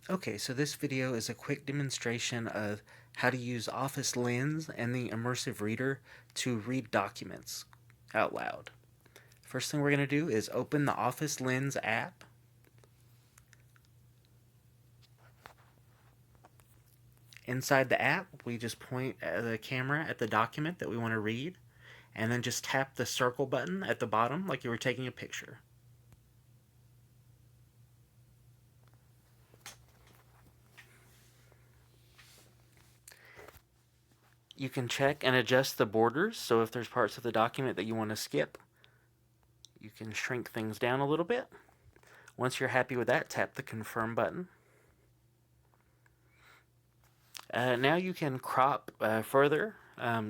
Okay, so this video is a quick demonstration of how to use Office Lens and the Immersive Reader to read documents out loud. First thing we're going to do is open the Office Lens app. Inside the app, we just point the camera at the document that we want to read, and then just tap the circle button at the bottom like you were taking a picture. You can check and adjust the borders, so if there's parts of the document that you want to skip, you can shrink things down a little bit. Once you're happy with that, tap the confirm button. Now you can crop further.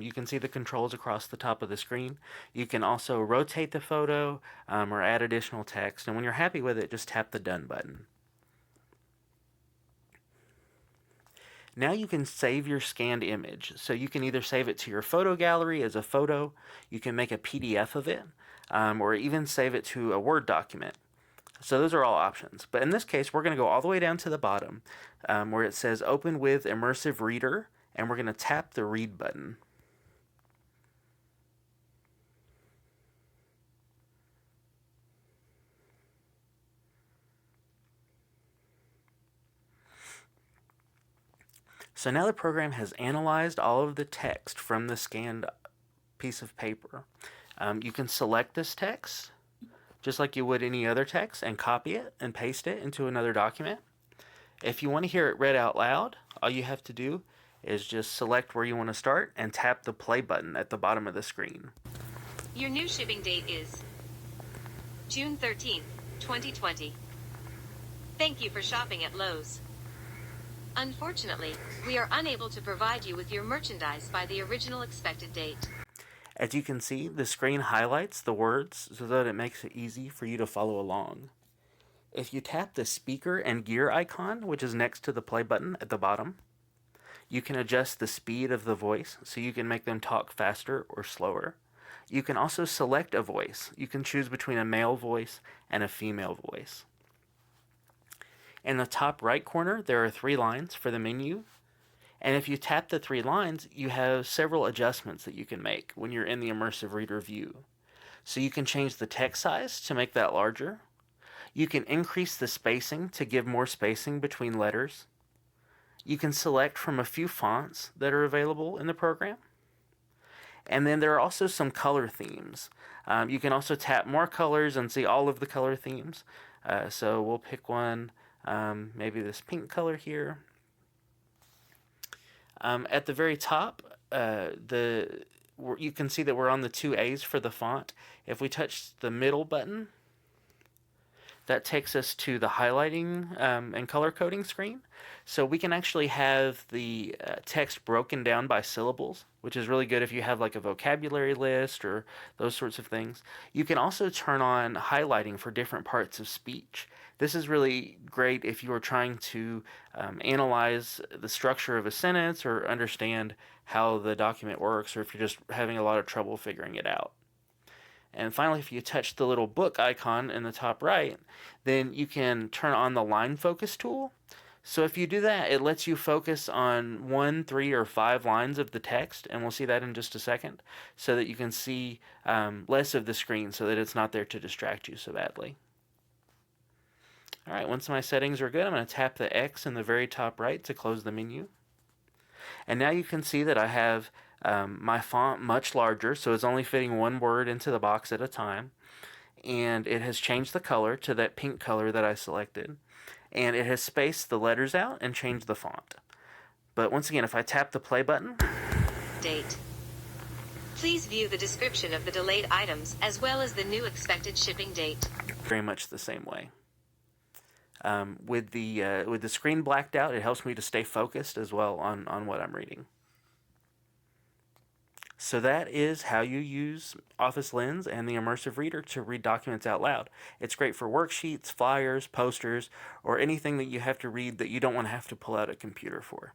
You can see the controls across the top of the screen. You can also rotate the photo or add additional text. And when you're happy with it, just tap the done button. Now you can save your scanned image. So you can either save it to your photo gallery as a photo, you can make a PDF of it, or even save it to a Word document. So those are all options. But in this case, we're going to go all the way down to the bottom where it says Open with Immersive Reader, and we're going to tap the Read button. So now the program has analyzed all of the text from the scanned piece of paper. You can select this text just like you would any other text and copy it and paste it into another document. If you want to hear it read out loud, all you have to do is just select where you want to start and tap the play button at the bottom of the screen. Your new shipping date is June 13th, 2020. Thank you for shopping at Lowe's. Unfortunately, we are unable to provide you with your merchandise by the original expected date. As you can see, the screen highlights the words so that it makes it easy for you to follow along. If you tap the speaker and gear icon, which is next to the play button at the bottom, you can adjust the speed of the voice so you can make them talk faster or slower. You can also select a voice. You can choose between a male voice and a female voice. In the top right corner, there are 3 lines for the menu. And if you tap the 3 lines, you have several adjustments that you can make when you're in the Immersive Reader view. So you can change the text size to make that larger. You can increase the spacing to give more spacing between letters. You can select from a few fonts that are available in the program. And then there are also some color themes. You can also tap more colors and see all of the color themes. So we'll pick one, maybe this pink color here. At the very top, you can see that we're on the 2 A's for the font. If we touch the middle button, that takes us to the highlighting and color coding screen. So we can actually have the text broken down by syllables, which is really good if you have like a vocabulary list or those sorts of things. You can also turn on highlighting for different parts of speech. This is really great if you are trying to analyze the structure of a sentence or understand how the document works, or if you're just having a lot of trouble figuring it out. And finally, if you touch the little book icon in the top right, then you can turn on the line focus tool. So if you do that, it lets you focus on 1, 3, or 5 lines of the text, and we'll see that in just a second, so that you can see less of the screen so that it's not there to distract you so badly. Alright, once my settings are good, I'm going to tap the X in the very top right to close the menu. And now you can see that I have my font much larger, so it's only fitting 1 word into the box at a time. And it has changed the color to that pink color that I selected. And it has spaced the letters out and changed the font. But once again, if I tap the play button... Date. Please view the description of the delayed items as well as the new expected shipping date. Very much the same way. With the screen blacked out, it helps me to stay focused as well on what I'm reading. So that is how you use Office Lens and the Immersive Reader to read documents out loud. It's great for worksheets, flyers, posters, or anything that you have to read that you don't want to have to pull out a computer for.